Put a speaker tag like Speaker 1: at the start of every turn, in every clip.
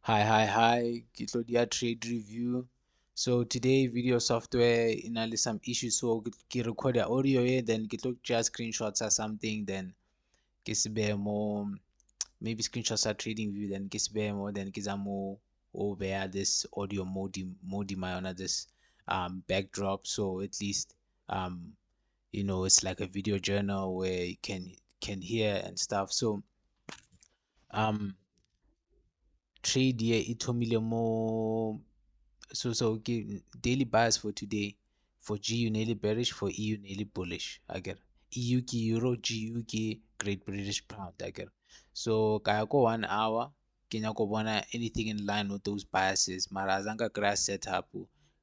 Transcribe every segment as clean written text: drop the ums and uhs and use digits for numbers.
Speaker 1: Hi, ke tlo dia trade review. So today video software in a some issues, so ke record the audio here, then ke tlo just screenshots or something, then ke se behe more, maybe screenshots are trading view, then ke se behe more, then ke za more over this audio modi my on this backdrop, so at least it's like a video journal where you can hear and stuff. So um trade here it thomile more. So okay, daily bias for today for GU nearly bearish, for EU nearly bullish. I get EU ki euro, GU ki Great British Pound. I get so kaya ko 1 hour kenya ko bona anything in line with those biases. Mara azanga grass setup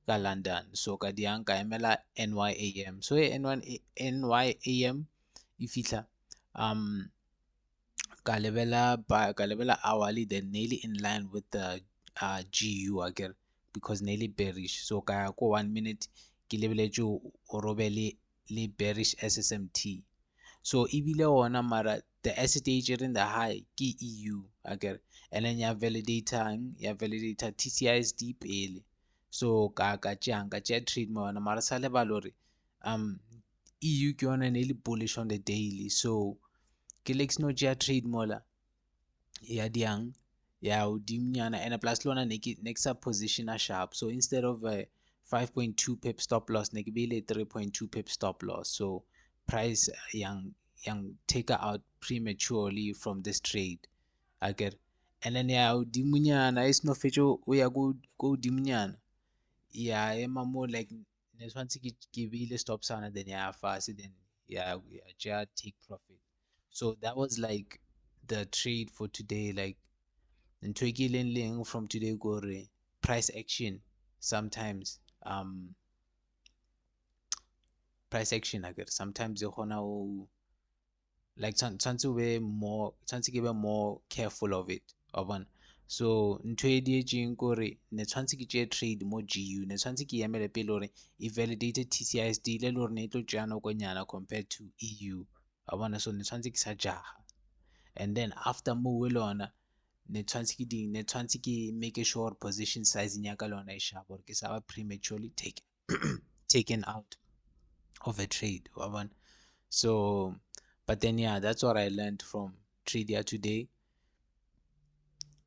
Speaker 1: ka London, so ka diang ka emela NYAM. So N1 NYAM ifihla um ka level hourly, then nearly in line with the GU again, because nearly bearish. So kaya ko 1 minute ke lebeletse o robe le bearish SSMT. So ebile ona mara the asset age in the high ke EU again, and then ya validator TCISD pele. So ka trade mo ona mara sa lebala hore EU ke yona nearly bullish on the daily. So ke lex no trade mola ya diang ya hodimonyana, and plus le lona ne ke sa position a sharp, so instead of 5.2 pip stop loss ne ke beile 3.2 pip stop loss. So price yang take her out prematurely from this trade. I get, and then ya hodimonyana e seno fetsa o ya ko hodimonyana ya ema mo, like ne tshwantse ke beile stop sana, then ya fast, then ya take profit. So that was like the trade for today. Like ntho e ke leng from today gore price action sometimes, price action again sometimes e kgona ho, like tshwantse o be more, tshwantse ke be more careful of it wa bona. So ntho e dietseng kore ne tshwantse ke tšee trade mo GU, ne tshwantse ke emele pele gore e validated TCISD le le gore ne e tlo tšea nakonyana compared to EU wa bona. So ne tshwantse ke sa jaga, and then after moo le ona ne tshwantse ke make sure position size ya ka le yona e sharp gore ke sa ba prematurely taken out of a trade wa bona. So but then yeah, that's what I learned from trade ya today.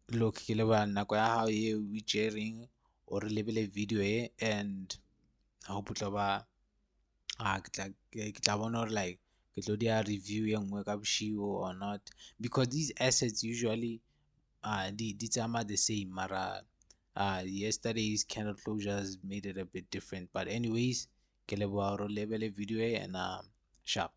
Speaker 1: Look, ke leboha nako ya hao e o e tšereng o re lebele video e, and I hope o tlo ba ke tla bona gore like ke tlo dia review ye nngwe ka bošigo or not, because these assets usually di tsamaya the same, mara yesterday's candle closures made it a bit different. But anyways, ke leboha gore o lebele video e, and sharp.